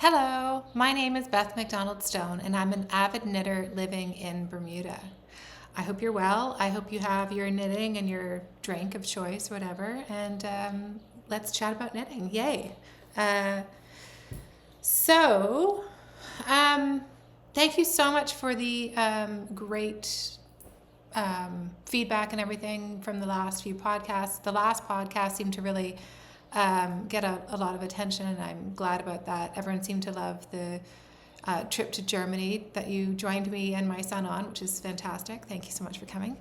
Hello, my name is Beth MacDonald Stone, and I'm an avid knitter living in Bermuda. I hope you're well. I hope you have your knitting and your drink of choice, whatever, and let's chat about knitting. Yay! So, thank you so much for the great feedback and everything from the last few podcasts. The last podcast seemed to really get a lot of attention, and I'm glad about that. Everyone seemed to love the trip to Germany that you joined me and my son on, which is fantastic. Thank you so much for coming.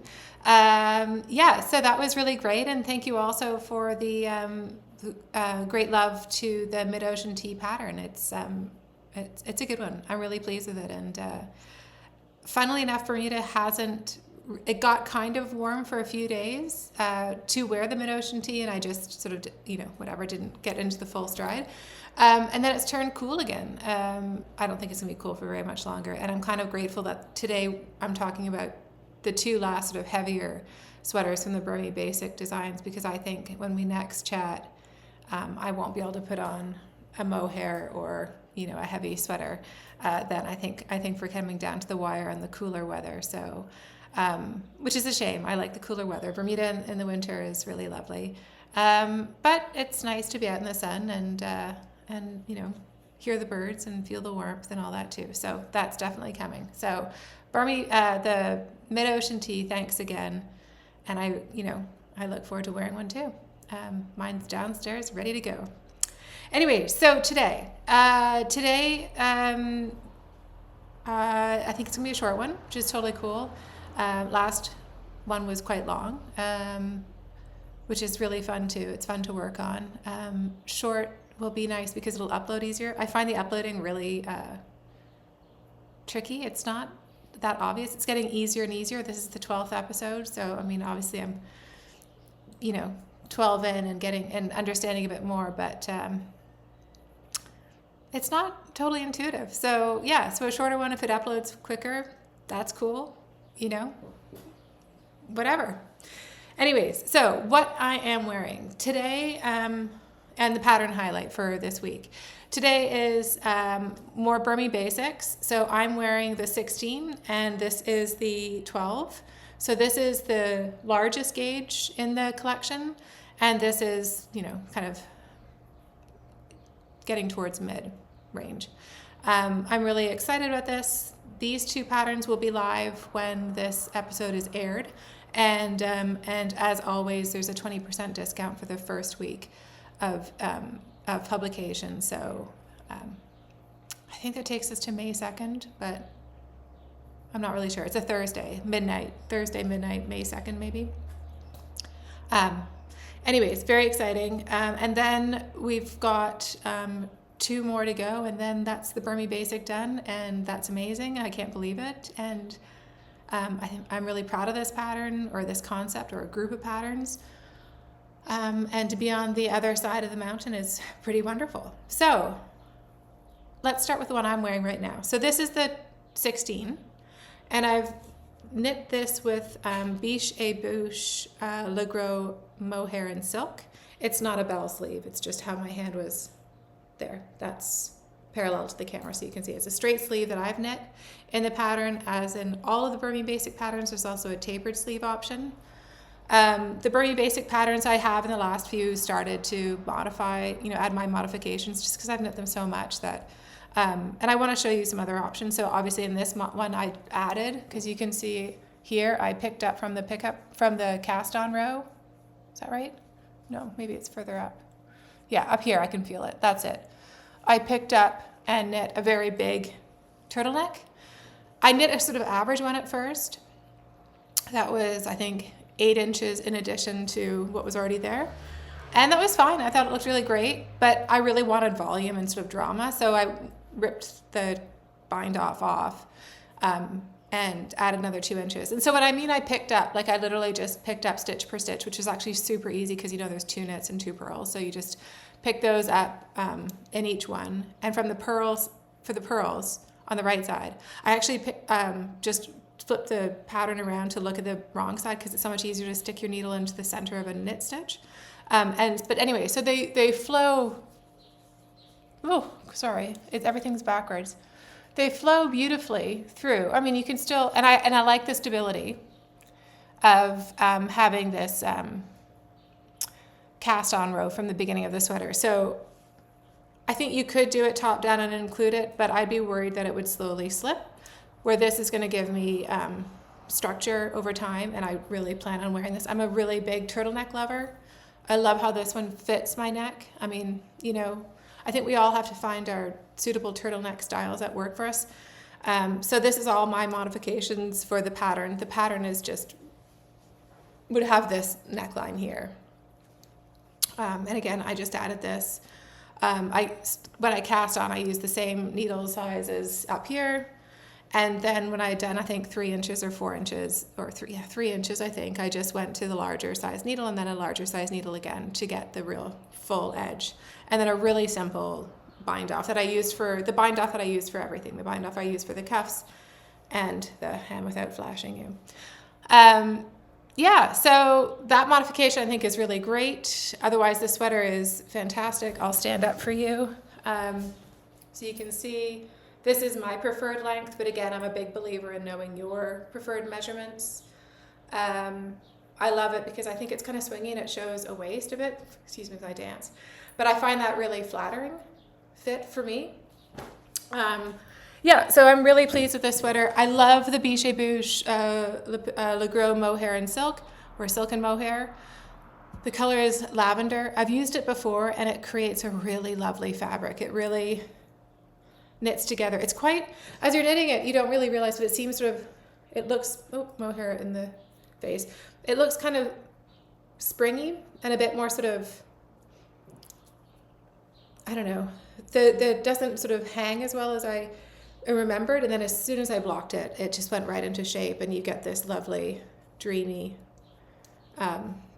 So that was really great, and thank you also for the great love to the mid-ocean tea pattern. It's a good one. I'm really pleased with it, and funnily enough, Bermuda hasn't. It got kind of warm for a few days to wear the mid-ocean tea, and I just sort of, didn't get into the full stride. And then it's turned cool again. I don't think it's going to be cool for very much longer, and I'm kind of grateful that today I'm talking about the two last sort of heavier sweaters from the Bermy Basic designs, because I think when we next chat, I won't be able to put on a mohair or a heavy sweater. Then I think we're coming down to the wire and the cooler weather. So. Which is a shame. I like the cooler weather. Bermuda in the winter is really lovely, but it's nice to be out in the sun and hear the birds and feel the warmth and all that too. So that's definitely coming. So Bermy, the mid-ocean tea, thanks again, and I look forward to wearing one too. Mine's downstairs, ready to go. Anyway, so today, I think it's gonna be a short one, which is totally cool. Last one was quite long, which is really fun too. It's fun to work on. Short will be nice because it'll upload easier. I find the uploading really tricky. It's not that obvious. It's getting easier and easier. This is the 12th episode, so obviously I'm 12 in and getting and understanding a bit more, but it's not totally intuitive. So so a shorter one, if it uploads quicker, that's cool. Whatever. Anyways, so what I am wearing today, and the pattern highlight for this week. Today is more Bermy Basics. So I'm wearing the 16, and this is the 12. So this is the largest gauge in the collection, and this is, kind of getting towards mid-range. I'm really excited about this. These two patterns will be live when this episode is aired, and as always, there's a 20% discount for the first week of publication. So I think that takes us to May 2nd, but I'm not really sure. It's a Thursday midnight, May 2nd maybe. Anyways, very exciting. And then we've got 2 more to go, and then that's the Bermy Basic done, and that's amazing. I can't believe it, and I'm really proud of this pattern or this concept or a group of patterns, and to be on the other side of the mountain is pretty wonderful. So let's start with the one I'm wearing right now. So this is the 16, and I've knit this with Biches, Le Gros, Mohair, and Silk. It's not a bell sleeve, it's just how my hand was there. That's parallel to the camera, so you can see it's a straight sleeve that I've knit in the pattern. As in all of the Bermy Basic patterns, there's also a tapered sleeve option. The Bermy Basic patterns I have in the last few started to modify, add my modifications, just because I've knit them so much that, and I want to show you some other options. So obviously in this one I added, because you can see here I picked up from the cast on row. Is that right? No, maybe it's further up. Yeah, up here I can feel it. That's it. I picked up and knit a very big turtleneck. I knit a sort of average one at first. That was, I think, 8 inches in addition to what was already there. And that was fine. I thought it looked really great, but I really wanted volume and sort of drama, so I ripped the bind off and add another 2 inches. And so what I mean, I picked up, I literally just picked up stitch per stitch, which is actually super easy because there's 2 knits and 2 purls. So you just pick those up in each one. And from the pearls, for the pearls on the right side, I actually just flip the pattern around to look at the wrong side because it's so much easier to stick your needle into the center of a knit stitch. But anyway, so they flow oh, sorry, everything's backwards. They flow beautifully through. I mean, you can still, and I like the stability of having this cast on row from the beginning of the sweater. So I think you could do it top down and include it, but I'd be worried that it would slowly slip, where this is going to give me structure over time, and I really plan on wearing this. I'm a really big turtleneck lover. I love how this one fits my neck. I mean, you know, I think we all have to find our suitable turtleneck styles that work for us. So this is all my modifications for the pattern. The pattern is just, would have this neckline here. And again, I just added this. When I cast on, I used the same needle size as up here. And then when I had done, I think 3 inches or 4 inches, or 3 inches, I think, I just went to the larger size needle and then a larger size needle again to get the real full edge. And then a really simple bind off that I used for, the bind off that I used for everything. The bind off I used for the cuffs and the hem without flashing you. Yeah, so that modification I think is really great. Otherwise, the sweater is fantastic. I'll stand up for you. So you can see this is my preferred length, but again, I'm a big believer in knowing your preferred measurements. I love it because I think it's kind of swingy and it shows a waist a bit. Excuse me as I dance. But I find that really flattering fit for me. Yeah, so I'm really pleased with this sweater. I love the Biches Bouche Le Gros Mohair and Silk, or Silk and Mohair. The color is lavender. I've used it before and it creates a really lovely fabric. It really knits together. It's quite, as you're knitting it, you don't really realize, but it seems sort of, it looks, oh, mohair in the face. It looks kind of springy and a bit more sort of, I don't know, the doesn't sort of hang as well as I remembered. And then as soon as I blocked it, it just went right into shape and you get this lovely, dreamy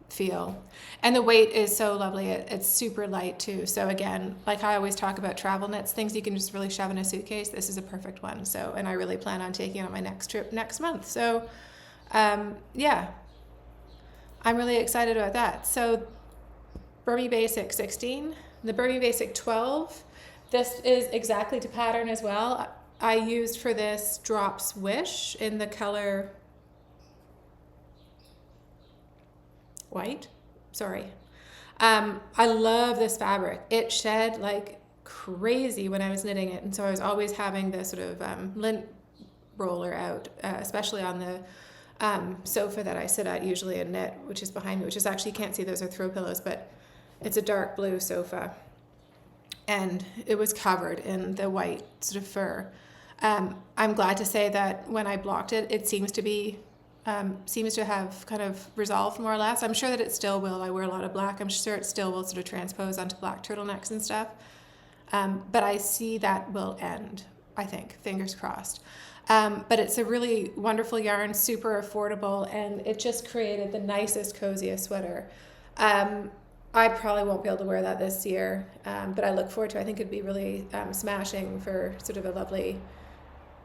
feel. And the weight is so lovely. It's super light too. So again, like I always talk about travel knits, things you can just really shove in a suitcase. This is a perfect one. So, and I really plan on taking it on my next trip next month. So yeah, I'm really excited about that. So Bermy Basic 16, the Bermy Basic 12, this is exactly to pattern as well. I used for this Drops Wish in the color white, sorry. I love this fabric. It shed like crazy when I was knitting it, and so I was always having the sort of lint roller out, especially on the sofa that I sit at usually and knit, which is behind me, which is actually, you can't see, those are throw pillows, but it's a dark blue sofa, and it was covered in the white sort of fur. I'm glad to say that when I blocked it, it seems to have kind of resolved more or less. I'm sure that it still will. I wear a lot of black. I'm sure it still will sort of transpose onto black turtlenecks and stuff. But I see that will end, I think, fingers crossed. But it's a really wonderful yarn, super affordable, and it just created the nicest, coziest sweater. I probably won't be able to wear that this year, but I look forward to it. I think it'd be really smashing for sort of a lovely,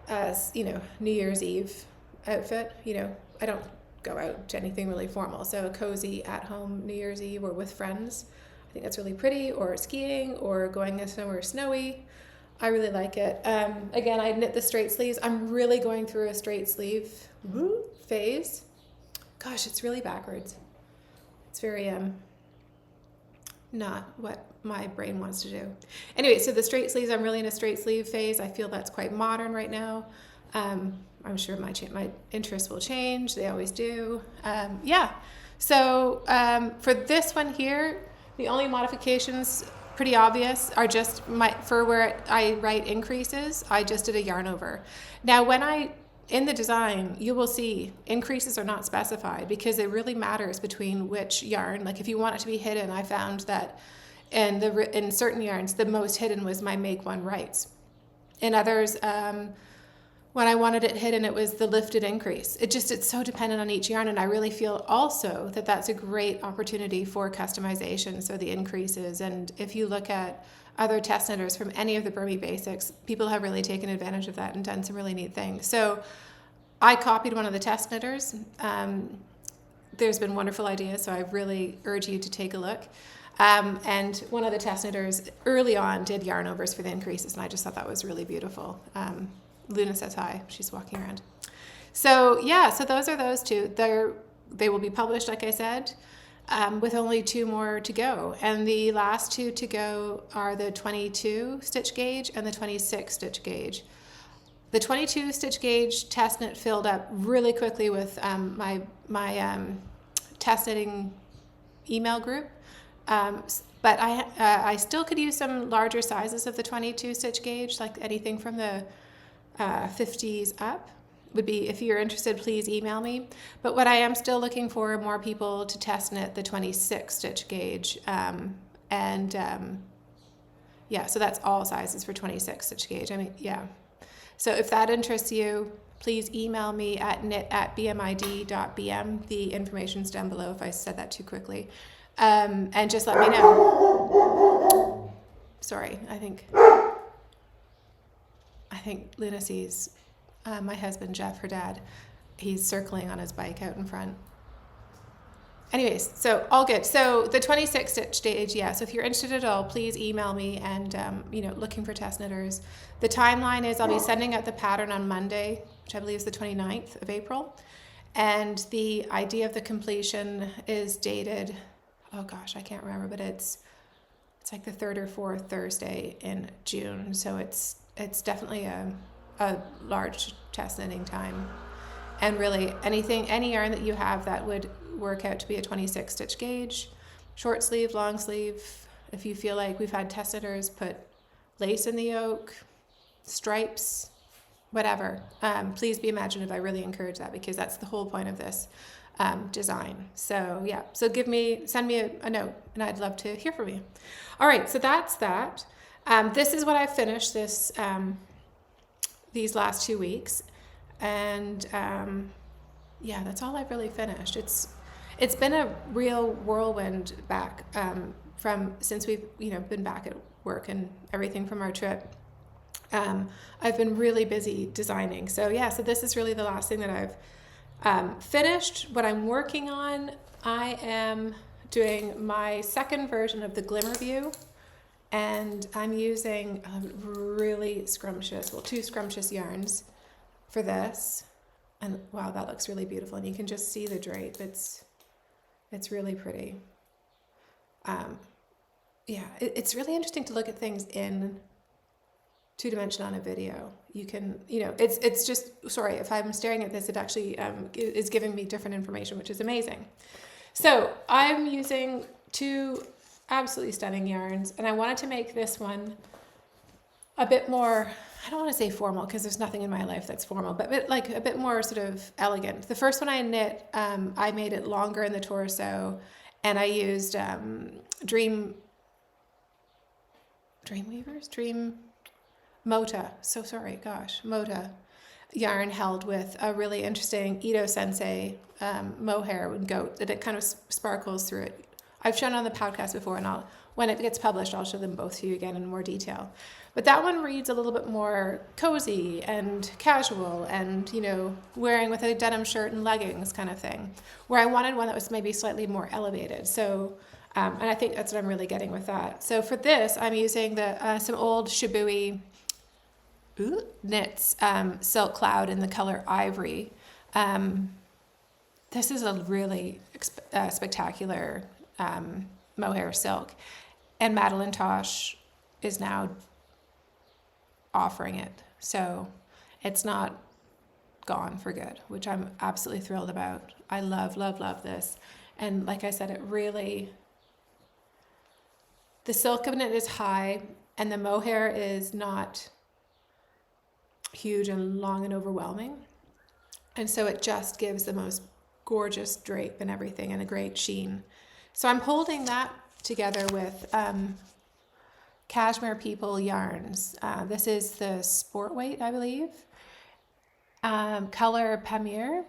New Year's Eve outfit. I don't go out to anything really formal, so a cozy at-home New Year's Eve or with friends, I think that's really pretty, or skiing or going somewhere snowy. I really like it. Again, I knit the straight sleeves. I'm really going through a straight sleeve phase. Gosh, it's really backwards. It's very not what my brain wants to do. Anyway, so the straight sleeves, I'm really in a straight sleeve phase. I feel that's quite modern right now. I'm sure my interests will change. They always do. Yeah. So for this one here, the only modifications, pretty obvious, are just for where I write increases, I just did a yarn over. Now, in the design, you will see increases are not specified because it really matters between which yarn. Like if you want it to be hidden, I found that in certain yarns, the most hidden was my Make One Rights. In others, when I wanted it hidden, it was the lifted increase. It's so dependent on each yarn, and I really feel also that that's a great opportunity for customization, so the increases. And if you look at other test knitters from any of the Bermy Basics, people have really taken advantage of that and done some really neat things. So I copied one of the test knitters. There's been wonderful ideas, so I really urge you to take a look. And one of the test knitters early on did yarn overs for the increases, and I just thought that was really beautiful. Luna says hi. She's walking around. So yeah, so those are those two. They will be published, like I said, with only 2 more to go. And the last 2 to go are the 22 stitch gauge and the 26 stitch gauge. The 22 stitch gauge test knit filled up really quickly with my test knitting email group. But I still could use some larger sizes of the 22 stitch gauge, like anything from the 50s up. Would be, if you're interested, please email me. But what I am still looking for are more people to test knit the 26 stitch gauge. Yeah, so that's all sizes for 26 stitch gauge. I mean, yeah. So if that interests you, please email me at knit@bmid.bm. The information's down below if I said that too quickly. And just let me know. Sorry, I think Luna sees my husband, Jeff, her dad. He's circling on his bike out in front. Anyways, so all good. So the 26 stitch gauge, yeah. So if you're interested at all, please email me and, looking for test knitters. The timeline is I'll be sending out the pattern on Monday, which I believe is the 29th of April. And the idea of the completion is dated, oh gosh, I can't remember, but it's like the 3rd or 4th Thursday in June. So it's definitely a large test knitting time. And really any yarn that you have that would work out to be a 26 stitch gauge, short sleeve, long sleeve. If you feel like, we've had test knitters put lace in the yoke, stripes, whatever, please be imaginative. I really encourage that because that's the whole point of this design. So yeah, so send me a note and I'd love to hear from you. All right, so that's that. This is what I finished these last 2 weeks. And yeah, that's all I've really finished. It's been a real whirlwind back since we've been back at work and everything from our trip. I've been really busy designing. So yeah, so this is really the last thing that I've finished. What I'm working on, I am doing my second version of the Glimmerview, and I'm using really scrumptious, 2 scrumptious yarns for this. And wow, that looks really beautiful. And you can just see the drape. It's really pretty. Yeah, it's really interesting to look at things in 2-dimension on a video. You can, it's just, sorry, if I'm staring at this, it actually is giving me different information, which is amazing. So I'm using 2 absolutely stunning yarns, and I wanted to make this one a bit more, I don't want to say formal because there's nothing in my life that's formal, but a bit more sort of elegant. The first one I knit, I made it longer in the torso, and I used Mota. So sorry, gosh, Mota yarn held with a really interesting Ito Sensei mohair and goat that it kind of sparkles through it. I've shown on the podcast before, and when it gets published, I'll show them both to you again in more detail. But that one reads a little bit more cozy and casual and, wearing with a denim shirt and leggings kind of thing, where I wanted one that was maybe slightly more elevated. So, and I think that's what I'm really getting with that. So for this, I'm using some old Shibui knits Silk Cloud in the color Ivory. This is a really spectacular mohair silk, and Madeline Tosh is now offering it, so it's not gone for good, which I'm absolutely thrilled about. I love this, and like I said, the silk of it is high, and the mohair is not huge and long and overwhelming, and so it just gives the most gorgeous drape and everything, and a great sheen. So I'm holding that together with Cashmere People Yarns. This is the sport weight, I believe. Color Pamirs.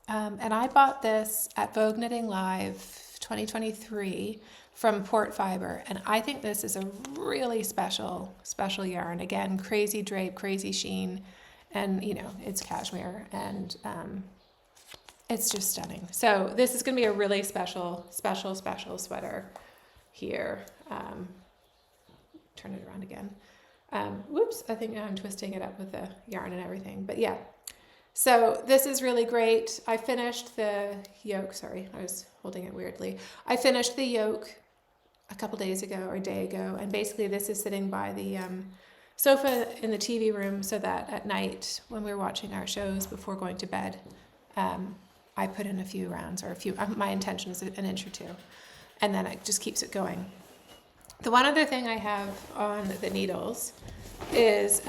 And I bought this at Vogue Knitting Live 2023 from Port Fiber. And I think this is a really special yarn. Again, crazy drape, crazy sheen. And, it's cashmere. And it's just stunning. So this is going to be a really special sweater here. Turn it around again. Whoops, I think I'm twisting it up with the yarn and everything, but yeah. So this is really great. I finished the yoke, sorry, I was holding it weirdly. I finished the yoke a couple days ago or a day ago, and basically this is sitting by the sofa in the TV room so that at night when we're watching our shows before going to bed, I put in a few rounds or a few, my intention is an inch or two, and then it just keeps it going. The one other thing I have on the needles is,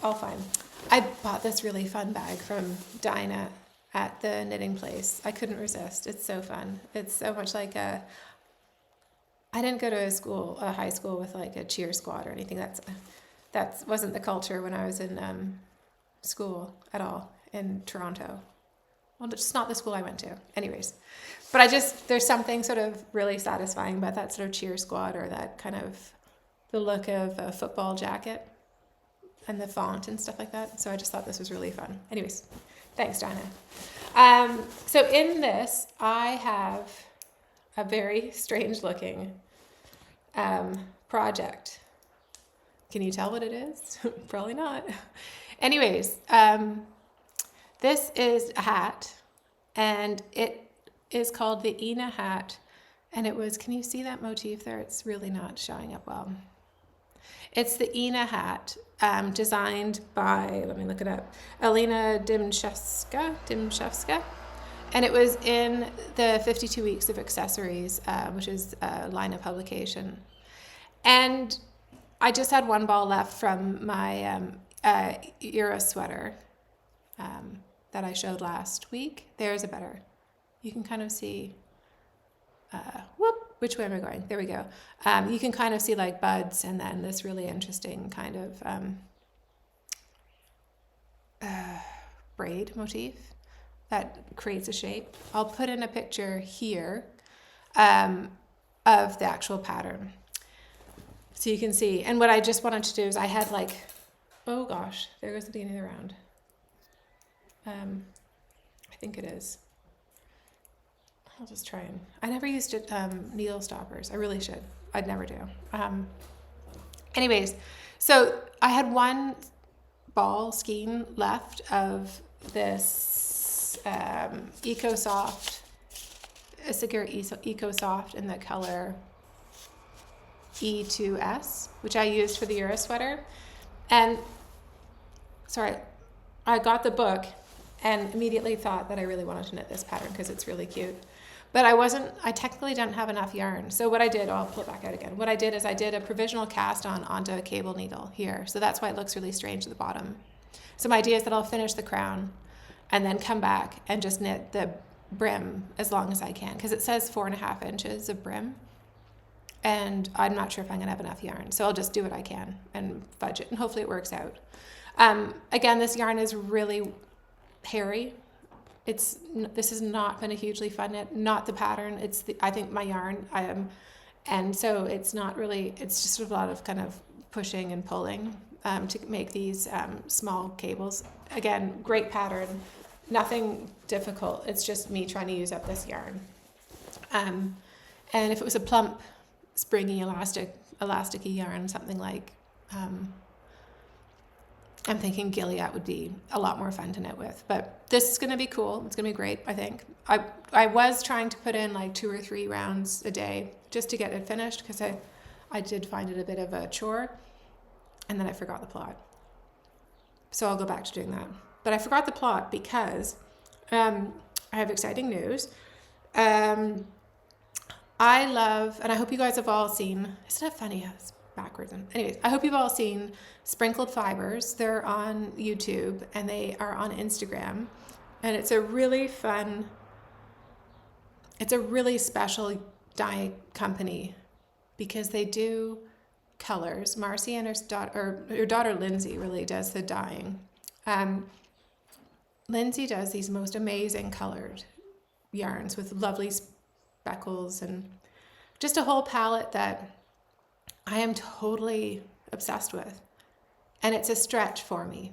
all fine. I bought this really fun bag from Dinah at the knitting place. I couldn't resist. It's so fun. It's so much like I didn't go to a high school with like a cheer squad or anything. That wasn't the culture when I was in school at all in Toronto. Well, it's just not the school I went to. Anyways, but there's something sort of really satisfying about that sort of cheer squad or that kind of the look of a football jacket and the font and stuff like that. So I just thought this was really fun. Anyways, thanks, Dinah. So in this, I have a very strange looking project. Can you tell what it is? Probably not. Anyways, this is a hat, and it is called the Ina hat, and it was, can you see that motif there? It's really not showing up well. It's the Ina hat, designed by, let me look it up, Elena Dimchevska, and it was in the 52 Weeks of Accessories, which is a Laine publication. And I just had one ball left from my Euro sweater that I showed last week. There's a better. You can kind of see, which way am I going? There we go. You can kind of see like buds and then this really interesting kind of braid motif that creates a shape. I'll put in a picture here of the actual pattern so you can see. And what I just wanted to do is I had like, oh gosh, there goes the beginning of the round. I think it is. I'll just try and, I never used needle stoppers. I really should. I'd never do. Anyways, so I had one ball skein left of this Eco Soft, Isager Eco Soft in the color E2S, which I used for the Euro sweater. And sorry, I got the book and immediately thought that I really wanted to knit this pattern because it's really cute. But I technically didn't have enough yarn. So what I did, I'll pull it back out again. What I did is I did a provisional cast onto a cable needle here. So that's why it looks really strange at the bottom. So my idea is that I'll finish the crown and then come back and just knit the brim as long as I can. Because it says 4.5 inches of brim. And I'm not sure if I'm gonna have enough yarn. So I'll just do what I can and fudge it and hopefully it works out. Again, this yarn is really hairy. This has not been a hugely fun knit, not the pattern. I think my yarn, and so it's not really, it's just a lot of kind of pushing and pulling to make these small cables. Again, great pattern, nothing difficult. It's just me trying to use up this yarn. And if it was a plump, springy, elasticy yarn, something like, I'm thinking Gilead would be a lot more fun to knit with, but this is going to be cool. It's going to be great, I think. I was trying to put in like 2 or 3 rounds a day just to get it finished because I did find it a bit of a chore, and then I forgot the plot. So I'll go back to doing that. But I forgot the plot because I have exciting news. I love, and I hope you guys have all seen, isn't it funny how it's backwards? Anyways, I hope you've all seen Sprinkled Fibers. They're on YouTube and they are on Instagram, and it's a really fun, it's a really special dye company because they do colors. Marcy and her daughter Lindsay really does the dyeing. Lindsay does these most amazing colored yarns with lovely speckles and just a whole palette that I am totally obsessed with. And it's a stretch for me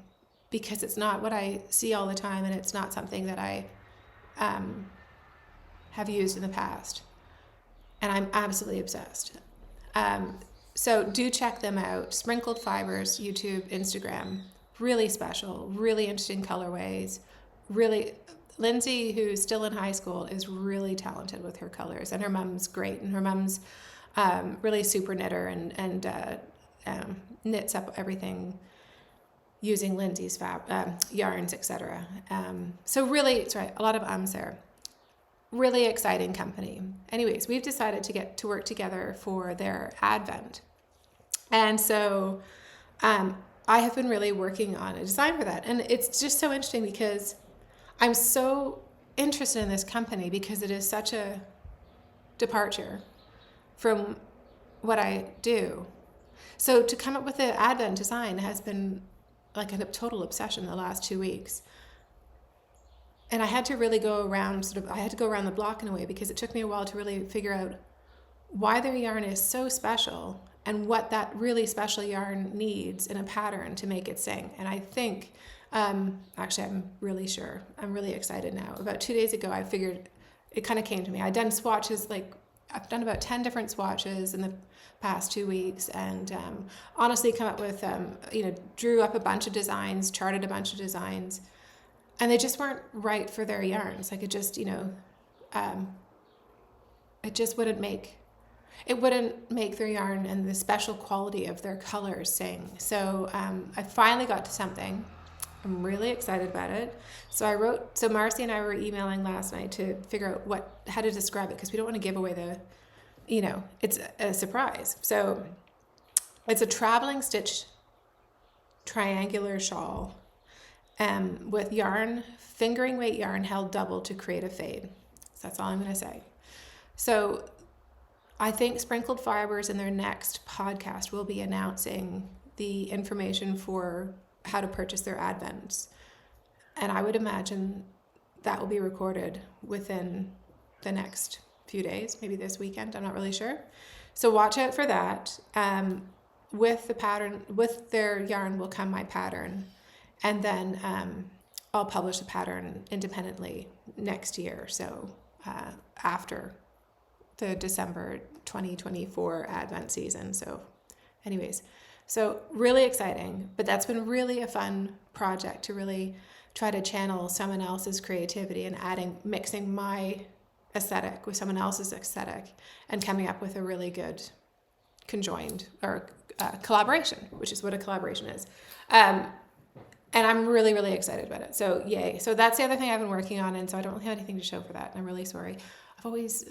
because it's not what I see all the time, and it's not something that I have used in the past. And I'm absolutely obsessed. So do check them out. Sprinkled Fibers, YouTube, Instagram. Really special, really interesting colorways. Really, Lindsay, who's still in high school, is really talented with her colors, and her mom's great. And her mom's really super knitter and knits up everything using Lindsay's yarns, etc. So really, sorry, a lot of there. Really exciting company. Anyways, we've decided to get to work together for their advent. And so I have been really working on a design for that. And it's just so interesting because I'm so interested in this company because it is such a departure from what I do. So to come up with the advent design has been like a total obsession the last 2 weeks. And I had to really go around the block in a way because it took me a while to really figure out why their yarn is so special and what that really special yarn needs in a pattern to make it sing. And I think, actually, I'm really sure. I'm really excited now. About 2 days ago, I figured it kind of came to me. I've done swatches, I've done about 10 different swatches in the past 2 weeks, and honestly come up with, drew up a bunch of designs, charted a bunch of designs. And they just weren't right for their yarns. Like it just, it just wouldn't make their yarn and the special quality of their colors sing. So I finally got to something. I'm really excited about it. So Marcy and I were emailing last night to figure out how to describe it because we don't want to give away it's a surprise. So it's a traveling stitch triangular shawl. With yarn, fingering weight yarn held double to create a fade. So that's all I'm going to say. So I think Sprinkled Fibers in their next podcast will be announcing the information for how to purchase their advents. And I would imagine that will be recorded within the next few days, maybe this weekend. I'm not really sure. So watch out for that. With the pattern, with their yarn will come my pattern. And then I'll publish the pattern independently next year. So after the December 2024 Advent season. So anyways, so really exciting. But that's been really a fun project to really try to channel someone else's creativity and mixing my aesthetic with someone else's aesthetic and coming up with a really good conjoined or collaboration, which is what a collaboration is. And I'm really, really excited about it. So yay. So that's the other thing I've been working on. And so I don't really have anything to show for that. And I'm really sorry. I've always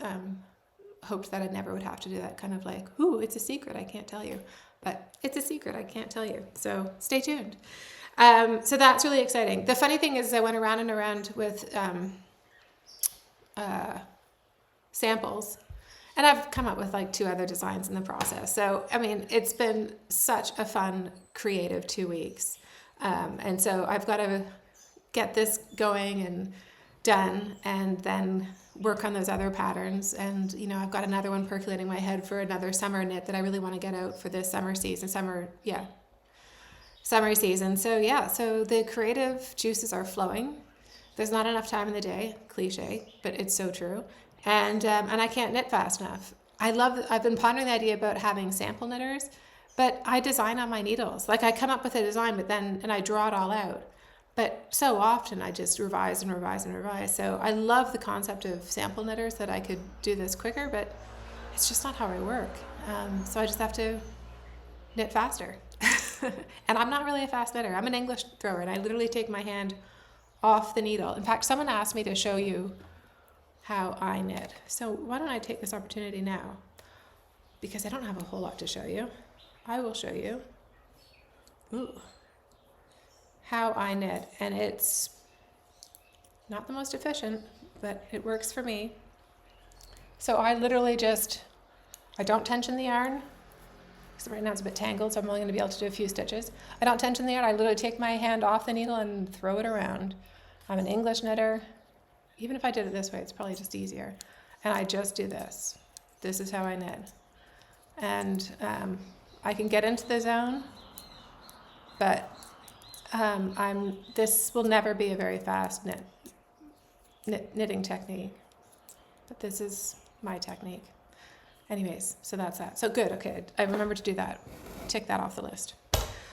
hoped that I never would have to do that kind of like, ooh, it's a secret. I can't tell you. But it's a secret. I can't tell you. So stay tuned. So that's really exciting. The funny thing is I went around and around with samples. And I've come up with like 2 other designs in the process. So, I mean, it's been such a fun, creative 2 weeks. And so I've got to get this going and done and then work on those other patterns. And, I've got another one percolating in my head for another summer knit that I really want to get out for this summer season. Summer season. So the creative juices are flowing. There's not enough time in the day, cliche, but it's so true. And I can't knit fast enough. I've been pondering the idea about having sample knitters. But I design on my needles. Like I come up with a design, and I draw it all out. But so often I just revise and revise and revise. So I love the concept of sample knitters that I could do this quicker, but it's just not how I work. So I just have to knit faster. And I'm not really a fast knitter. I'm an English thrower, and I literally take my hand off the needle. In fact, someone asked me to show you how I knit. So why don't I take this opportunity now? Because I don't have a whole lot to show you. I will show you how I knit, and it's not the most efficient, but it works for me. So I literally I don't tension the yarn, because right now it's a bit tangled, so I'm only going to be able to do a few stitches. I don't tension the yarn, I literally take my hand off the needle and throw it around. I'm an English knitter. Even if I did it this way, it's probably just easier. And I just do this. This is how I knit. And I can get into the zone, but this will never be a very fast knitting technique. but this is my technique. Anyways, so that's that. So good, okay, I remember to do that. Tick that off the list.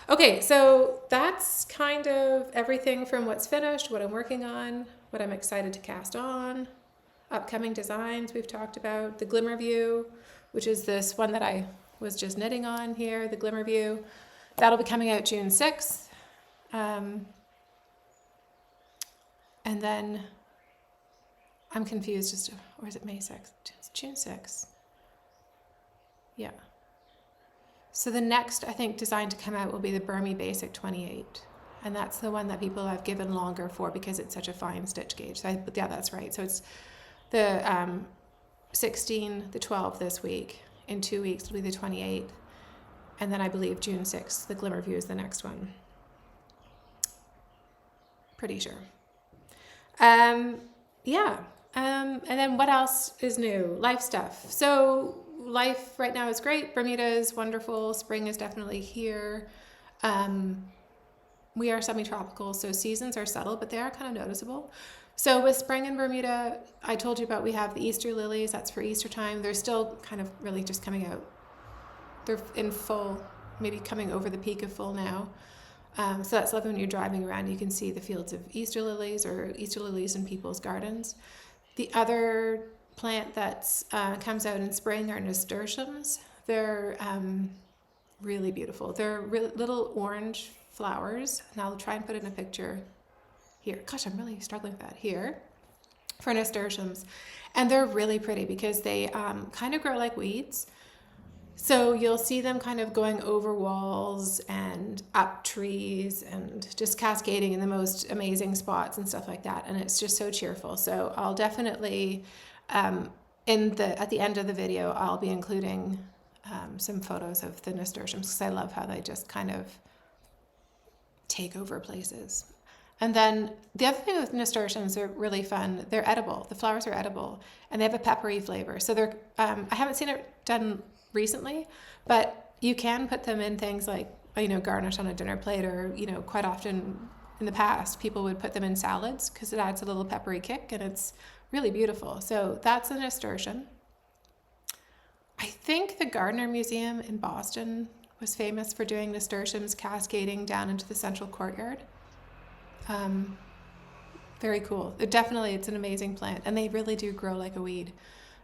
Okay, so that's kind of everything from what's finished, what I'm working on, what I'm excited to cast on, upcoming designs we've talked about, the Glimmerview, which is this one that I was just knitting on here, the Glimmerview. That'll be coming out June 6th. And then I'm confused or is it May 6th? It's June 6th. Yeah. So the next, I think, design to come out will be the Bermy Basic 28. And that's the one that people have given longer for because it's such a fine stitch gauge. So yeah, that's right. So it's the 16, the 12 this week. In 2 weeks, it'll be the 28. And then I believe June 6th, the Glimmerview is the next one. Pretty sure. Yeah. And then what else is new? Life stuff. So life right now is great. Bermuda is wonderful. Spring is definitely here. We are semi-tropical, so seasons are subtle, but they are kind of noticeable. So with spring in Bermuda, I told you about we have the Easter lilies. That's for Easter time. They're still kind of really just coming out. They're in full, maybe coming over the peak of full now. So that's lovely when you're driving around. You can see the fields of Easter lilies or Easter lilies in people's gardens. The other plant that comes out in spring are nasturtiums. They're really beautiful. They're little orange flowers. And I'll try and put in a picture here. Gosh, I'm really struggling with that here for nasturtiums. And they're really pretty because they kind of grow like weeds. So you'll see them kind of going over walls and up trees and just cascading in the most amazing spots and stuff like that. And it's just so cheerful. So I'll definitely, at the end of the video, I'll be including some photos of the nasturtiums because I love how they just kind of take over places. And then the other thing with nasturtiums, they're really fun. They're edible. The flowers are edible and they have a peppery flavor. So they're, I haven't seen it done recently, but you can put them in things like, garnish on a dinner plate or, quite often in the past, people would put them in salads because it adds a little peppery kick and it's really beautiful. So that's a nasturtium. I think the Gardner Museum in Boston was famous for doing nasturtiums cascading down into the central courtyard. Very cool. It's an amazing plant and they really do grow like a weed.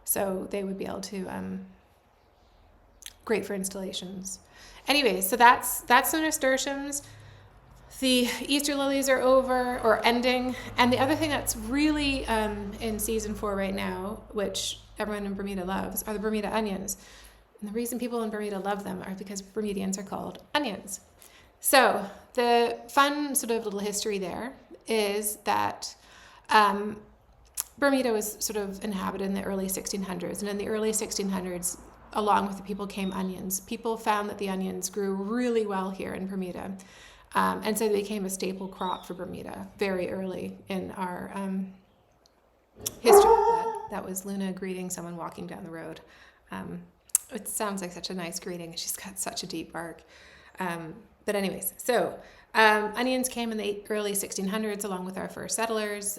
So they would be able to, great for installations. Anyways, so that's the nasturtiums. The Easter lilies are over or ending. And the other thing that's really in season 4 right now, which everyone in Bermuda loves, are the Bermuda onions. And the reason people in Bermuda love them are because Bermudians are called onions. So the fun sort of little history there is that Bermuda was sort of inhabited in the early 1600s. And in the early 1600s, along with the people came onions. People found that the onions grew really well here in Bermuda. And so they became a staple crop for Bermuda very early in our history. That was Luna greeting someone walking down the road. It sounds like such a nice greeting. She's got such a deep bark. But anyways, so onions came in the early 1600s along with our first settlers.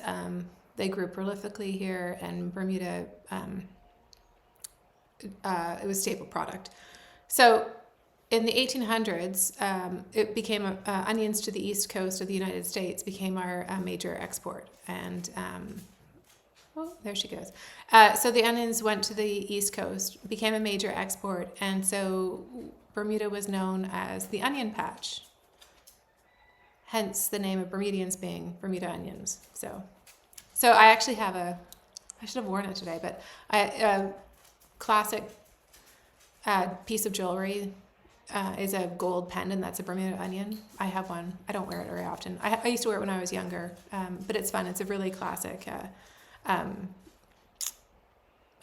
They grew prolifically here, and Bermuda, it was a staple product. So in the 1800s, it became onions to the east coast of the United States became our major export. And there she goes. So the onions went to the east coast, became a major export, and so Bermuda was known as the onion patch. Hence the name of Bermudians being Bermuda onions. So I actually have I should have worn it today, but a classic piece of jewelry is a gold pendant that's a Bermuda onion. I have one. I don't wear it very often. I used to wear it when I was younger, but it's fun. It's a really classic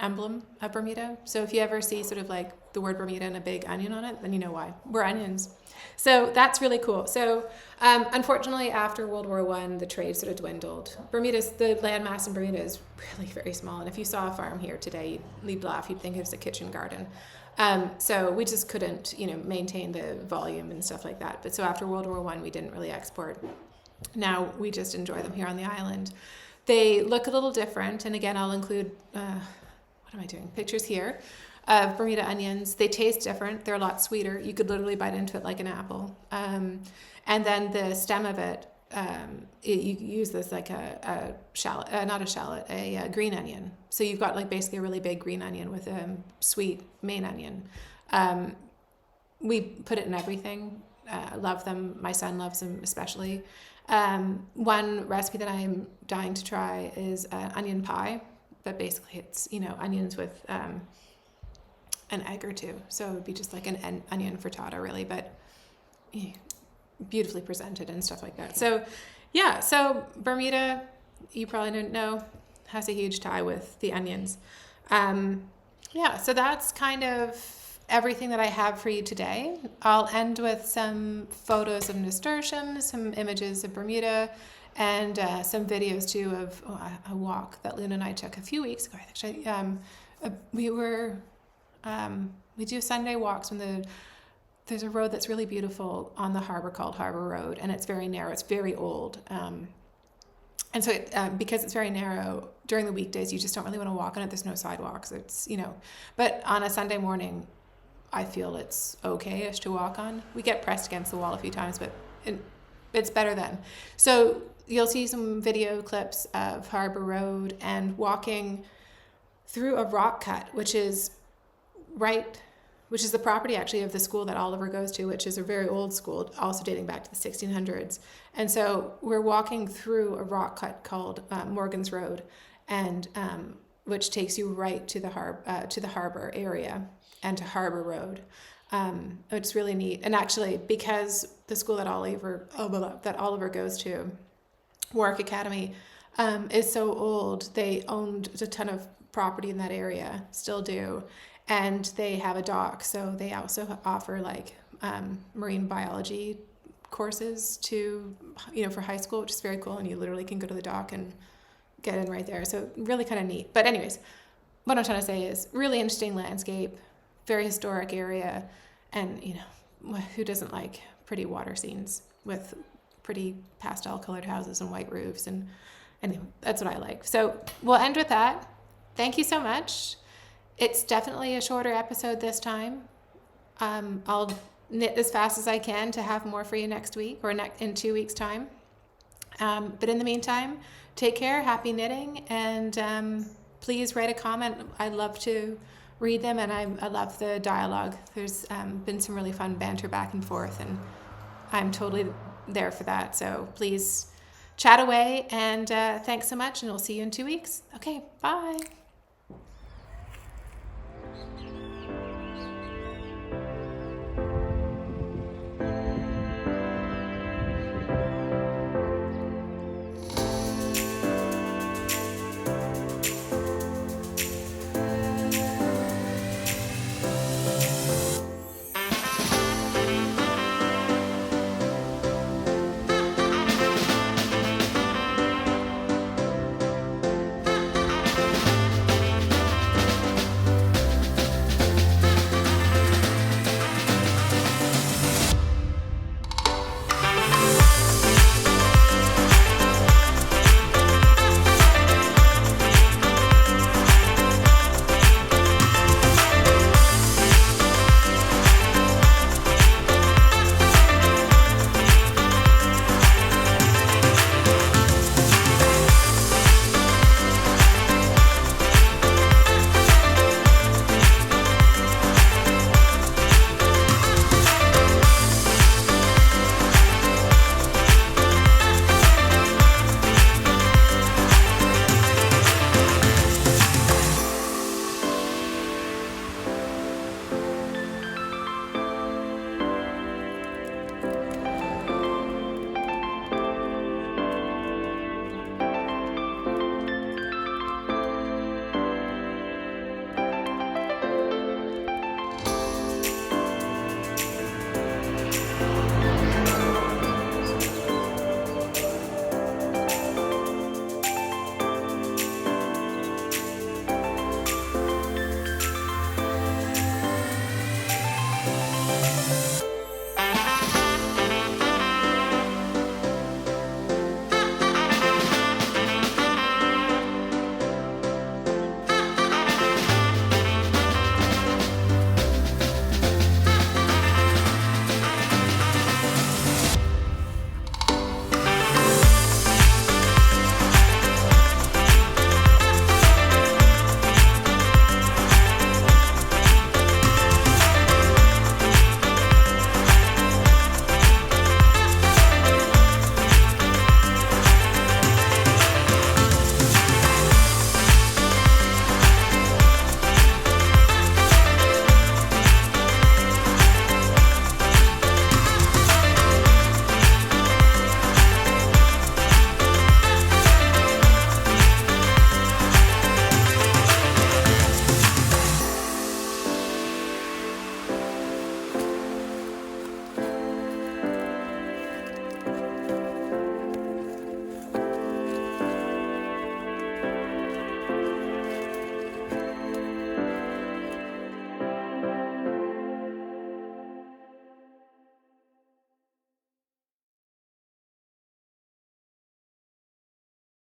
emblem of Bermuda. So if you ever see sort of like the word Bermuda and a big onion on it, then you know why. We're onions. So that's really cool. So unfortunately, after World War I, the trade sort of dwindled. The landmass in Bermuda is really very small. And if you saw a farm here today, you'd laugh. You'd think it was a kitchen garden. So we just couldn't, maintain the volume and stuff like that. But so after World War I, we didn't really export. Now we just enjoy them here on the island. They look a little different. And again, I'll include, what am I doing? Pictures here of Bermuda onions. They taste different. They're a lot sweeter. You could literally bite into it like an apple. And then the stem of it, you use this like a shallot, not a shallot, a green onion. So you've got like basically a really big green onion with a sweet main onion. We put it in everything. Love them. My son loves them especially. One recipe that I'm dying to try is onion pie, but basically it's, onions with an egg or two. So it would be just like an onion frittata really, but beautifully presented and stuff like that. So yeah, so Bermuda, you probably didn't know, has a huge tie with the onions. Yeah, so that's kind of everything that I have for you today. I'll end with some photos of nasturtiums, some images of Bermuda, and some videos too of a walk that Luna and I took a few weeks ago. Actually, we do Sunday walks when there's a road that's really beautiful on the harbor called Harbor Road, and it's very narrow. It's very old. And so because it's very narrow, during the weekdays, you just don't really want to walk on it. There's no sidewalks. It's, but on a Sunday morning, I feel it's okay-ish to walk on. We get pressed against the wall a few times, but it's better then. So you'll see some video clips of Harbor Road and walking through a rock cut, which is the property actually of the school that Oliver goes to, which is a very old school, also dating back to the 1600s. And so we're walking through a rock cut called Morgan's Road, and which takes you right to the harbor area and to Harbor Road. It's really neat. And actually, because the school that Oliver goes to, Warwick Academy, is so old, they owned a ton of property in that area, still do. And they have a dock, so they also offer like marine biology courses for high school, which is very cool. And you literally can go to the dock and get in right there. So really kind of neat. But anyways, what I'm trying to say is really interesting landscape, very historic area, and who doesn't like pretty water scenes with pretty pastel colored houses and white roofs, and anyway, that's what I like. So we'll end with that. Thank you so much. It's definitely a shorter episode this time. I'll knit as fast as I can to have more for you next week or in 2 weeks' time. But in the meantime, take care, happy knitting, and please write a comment. I love to read them, and I love the dialogue. There's been some really fun banter back and forth, and I'm totally there for that. So please chat away, and thanks so much, and we'll see you in 2 weeks. Okay, bye.